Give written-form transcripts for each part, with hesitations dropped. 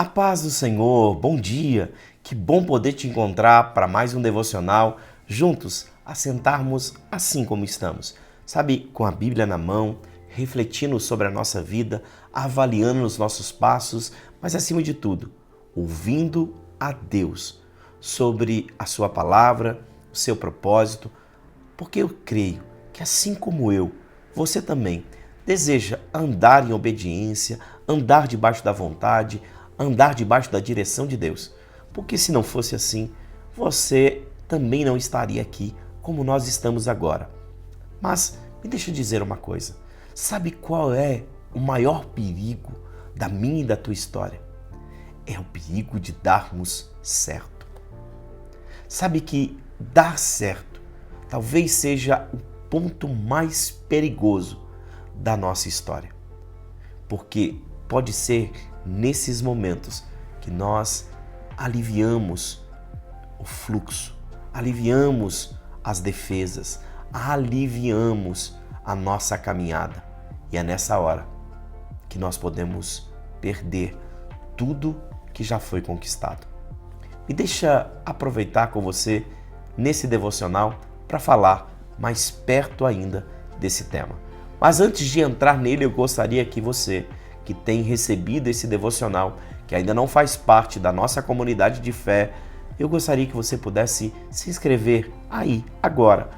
A paz do Senhor, bom dia! Que bom poder te encontrar para mais um devocional, juntos, a sentarmos assim como estamos. Sabe, com a Bíblia na mão, refletindo sobre a nossa vida, avaliando os nossos passos, mas acima de tudo, ouvindo a Deus sobre a sua palavra, o seu propósito, porque eu creio que assim como eu, você também deseja andar em obediência, andar debaixo da vontade, andar debaixo da direção de Deus. Porque se não fosse assim, você também não estaria aqui como nós estamos agora. Mas me deixa dizer uma coisa. Sabe qual é o maior perigo da minha e da tua história? É o perigo de darmos certo. Sabe que dar certo talvez seja o ponto mais perigoso da nossa história. Porque pode ser nesses momentos que nós aliviamos o fluxo, aliviamos as defesas, aliviamos a nossa caminhada. E é nessa hora que nós podemos perder tudo que já foi conquistado. Me deixa aproveitar com você nesse devocional para falar mais perto ainda desse tema. Mas antes de entrar nele, eu gostaria que você, que tem recebido esse devocional, que ainda não faz parte da nossa comunidade de fé, eu gostaria que você pudesse se inscrever aí, agora,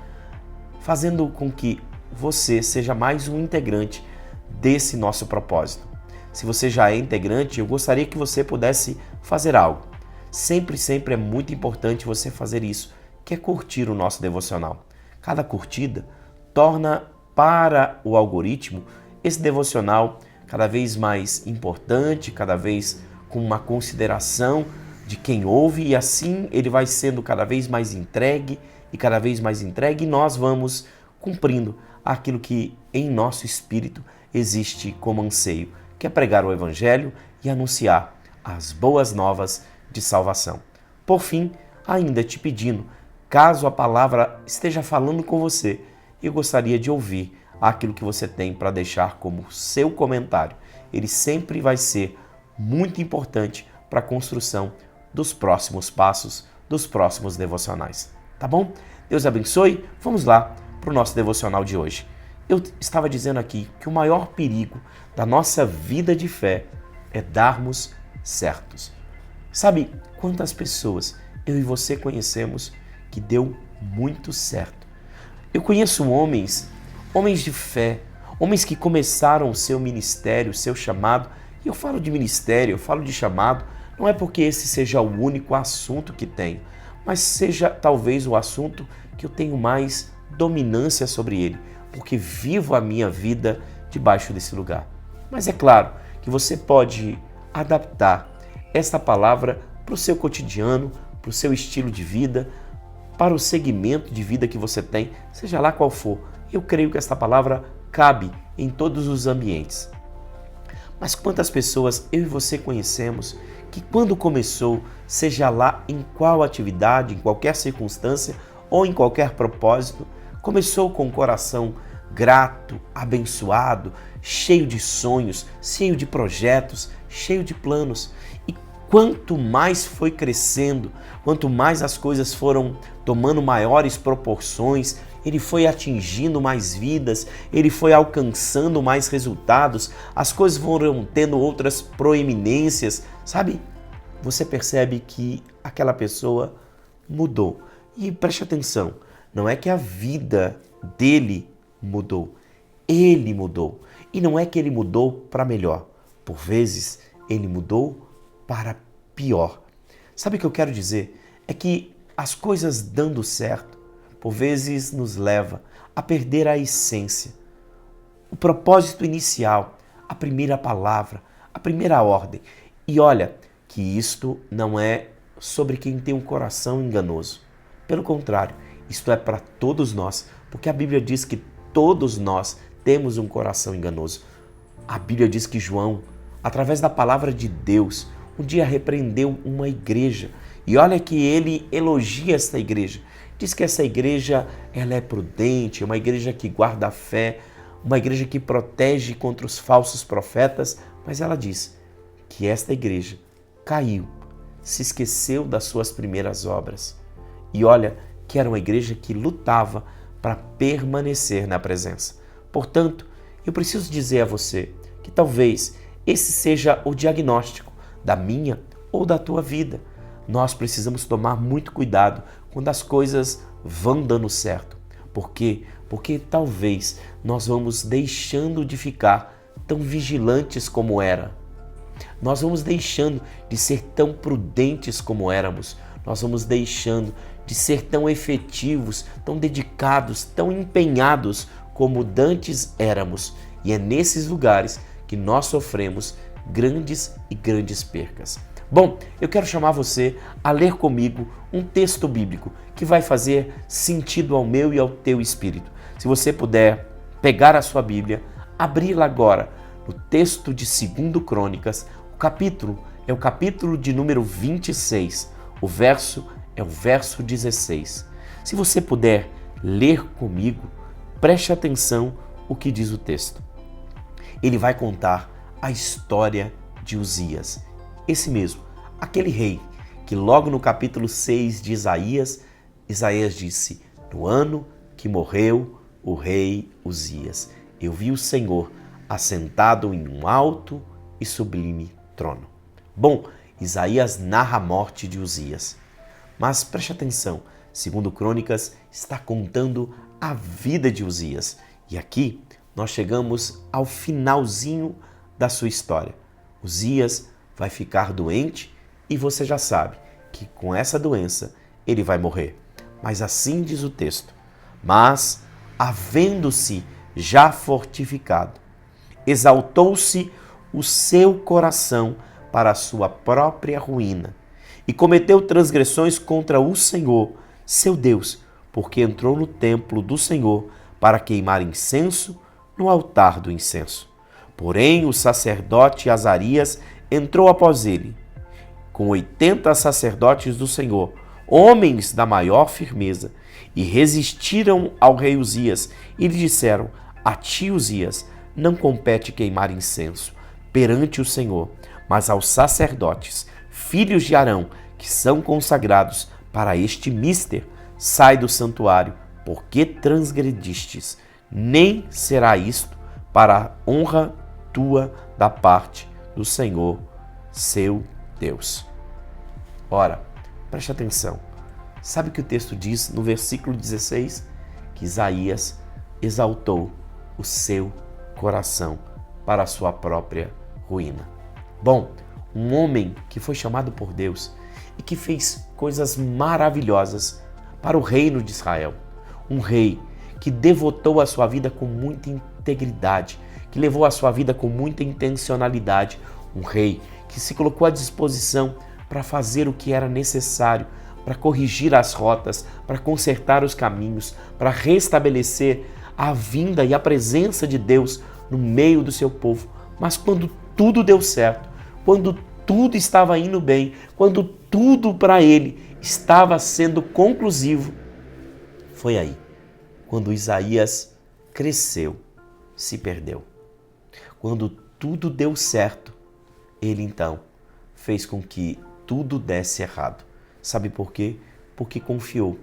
fazendo com que você seja mais um integrante desse nosso propósito. Se você já é integrante, eu gostaria que você pudesse fazer algo. Sempre é muito importante você fazer isso, que é curtir o nosso devocional. Cada curtida torna para o algoritmo esse devocional cada vez mais importante, cada vez com uma consideração de quem ouve, e assim ele vai sendo cada vez mais entregue e nós vamos cumprindo aquilo que em nosso espírito existe como anseio, que é pregar o Evangelho e anunciar as boas novas de salvação. Por fim, ainda te pedindo, caso a palavra esteja falando com você, eu gostaria de ouvir aquilo que você tem para deixar como seu comentário. Ele sempre vai ser muito importante para a construção dos próximos passos, dos próximos devocionais. Tá bom? Deus abençoe. Vamos lá para o nosso devocional de hoje. Eu estava dizendo aqui que o maior perigo da nossa vida de fé é darmos certos. Sabe quantas pessoas eu e você conhecemos que deu muito certo? Eu conheço homens de fé, homens que começaram o seu ministério, o seu chamado. E eu falo de ministério, eu falo de chamado, não é porque esse seja o único assunto que tenho, mas seja talvez o assunto que eu tenho mais dominância sobre ele, porque vivo a minha vida debaixo desse lugar. Mas é claro que você pode adaptar esta palavra para o seu cotidiano, para o seu estilo de vida, para o segmento de vida que você tem, seja lá qual for. Eu creio que esta palavra cabe em todos os ambientes. Mas quantas pessoas eu e você conhecemos que quando começou, seja lá em qual atividade, em qualquer circunstância ou em qualquer propósito, começou com o coração grato, abençoado, cheio de sonhos, cheio de projetos, cheio de planos. E quanto mais foi crescendo, quanto mais as coisas foram tomando maiores proporções, ele foi atingindo mais vidas, ele foi alcançando mais resultados, as coisas foram tendo outras proeminências, sabe? Você percebe que aquela pessoa mudou. E preste atenção, não é que a vida dele mudou, ele mudou. E não é que ele mudou para melhor, por vezes ele mudou para pior. Sabe o que eu quero dizer? É que as coisas dando certo, por vezes nos leva a perder a essência, o propósito inicial, a primeira palavra, a primeira ordem. E olha que isto não é sobre quem tem um coração enganoso. Pelo contrário, isto é para todos nós, porque a Bíblia diz que todos nós temos um coração enganoso. A Bíblia diz que João, através da palavra de Deus, um dia repreendeu uma igreja. E olha que ele elogia esta igreja. Diz que essa igreja ela é prudente, é uma igreja que guarda a fé, uma igreja que protege contra os falsos profetas, mas ela diz que esta igreja caiu, se esqueceu das suas primeiras obras. E olha que era uma igreja que lutava para permanecer na presença. Portanto, eu preciso dizer a você que talvez esse seja o diagnóstico da minha ou da tua vida. Nós precisamos tomar muito cuidado quando as coisas vão dando certo. Por quê? Porque talvez nós vamos deixando de ficar tão vigilantes como era. Nós vamos deixando de ser tão prudentes como éramos. Nós vamos deixando de ser tão efetivos, tão dedicados, tão empenhados como dantes éramos. E é nesses lugares que nós sofremos grandes percas. Bom, eu quero chamar você a ler comigo um texto bíblico que vai fazer sentido ao meu e ao teu espírito. Se você puder pegar a sua Bíblia, abri-la agora no texto de 2 Crônicas, o capítulo é o capítulo de número 26, o verso é o verso 16. Se você puder ler comigo, preste atenção o que diz o texto. Ele vai contar a história de Uzias, esse mesmo, aquele rei que logo no capítulo 6 de Isaías disse: no ano que morreu o rei Uzias, eu vi o Senhor assentado em um alto e sublime trono. Bom, Isaías narra a morte de Uzias, mas preste atenção, 2 Crônicas está contando a vida de Uzias, e aqui nós chegamos ao finalzinho da sua história. Uzias vai ficar doente e você já sabe que com essa doença ele vai morrer. Mas assim diz o texto: mas, havendo-se já fortificado, exaltou-se o seu coração para a sua própria ruína e cometeu transgressões contra o Senhor, seu Deus, porque entrou no templo do Senhor para queimar incenso no altar do incenso. Porém, o sacerdote Azarias entrou após ele, com 80 sacerdotes do Senhor, homens da maior firmeza, e resistiram ao rei Uzias e lhe disseram: a ti, Uzias, não compete queimar incenso perante o Senhor, mas aos sacerdotes, filhos de Arão, que são consagrados para este mister, sai do santuário, porque transgredistes, nem será isto para a honra tua da parte do Senhor, seu Deus. Ora, preste atenção. Sabe o que o texto diz no versículo 16? Que Isaías exaltou o seu coração para a sua própria ruína. Bom, um homem que foi chamado por Deus e que fez coisas maravilhosas para o reino de Israel. Um rei que devotou a sua vida com muita integridade, que levou a sua vida com muita intencionalidade. Um rei que se colocou à disposição para fazer o que era necessário, para corrigir as rotas, para consertar os caminhos, para restabelecer a vinda e a presença de Deus no meio do seu povo. Mas quando tudo deu certo, quando tudo estava indo bem, quando tudo para ele estava sendo conclusivo, foi aí, quando Isaías cresceu, se perdeu. Quando tudo deu certo, ele então fez com que tudo desse errado. Sabe por quê? Porque confiou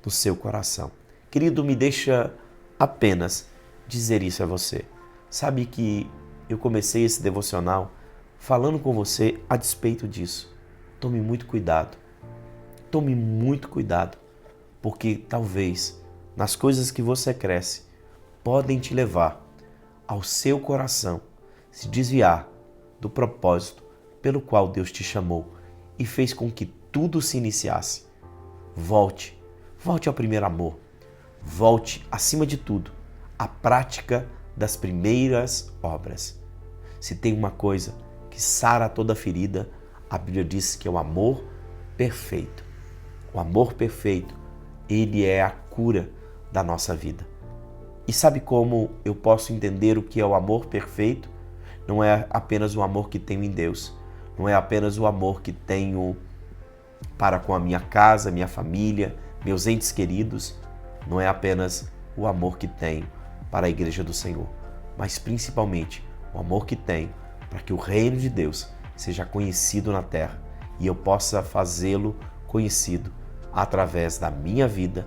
no seu coração. Querido, me deixa apenas dizer isso a você. Sabe que eu comecei esse devocional falando com você a despeito disso. Tome muito cuidado. Tome muito cuidado, porque talvez nas coisas que você cresce podem te levar ao seu coração se desviar do propósito pelo qual Deus te chamou e fez com que tudo se iniciasse. Volte ao primeiro amor. Volte, acima de tudo, à prática das primeiras obras. Se tem uma coisa que sara toda ferida, a Bíblia diz que é o amor perfeito. O amor perfeito, ele é a cura da nossa vida. E sabe como eu posso entender o que é o amor perfeito? Não é apenas o amor que tenho em Deus, não é apenas o amor que tenho para com a minha casa, minha família, meus entes queridos, não é apenas o amor que tenho para a igreja do Senhor, mas principalmente o amor que tenho para que o reino de Deus seja conhecido na terra e eu possa fazê-lo conhecido através da minha vida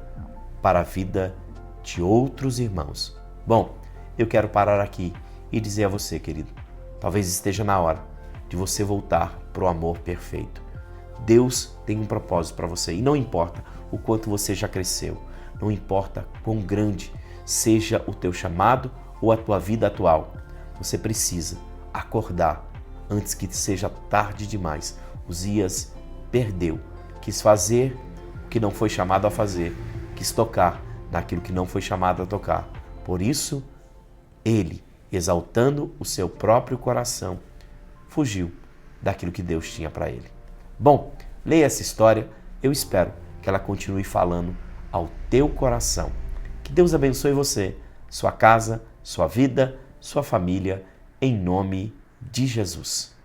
para a vida de outros irmãos. Bom, eu quero parar aqui e dizer a você, querido, talvez esteja na hora de você voltar para o amor perfeito. Deus tem um propósito para você e não importa o quanto você já cresceu, não importa quão grande seja o teu chamado ou a tua vida atual, você precisa acordar antes que seja tarde demais. Uzias perdeu, quis fazer o que não foi chamado a fazer, quis tocar naquilo que não foi chamado a tocar. Por isso, ele, exaltando o seu próprio coração, fugiu daquilo que Deus tinha para ele. Bom, leia essa história, eu espero que ela continue falando ao teu coração. Que Deus abençoe você, sua casa, sua vida, sua família, em nome de Jesus.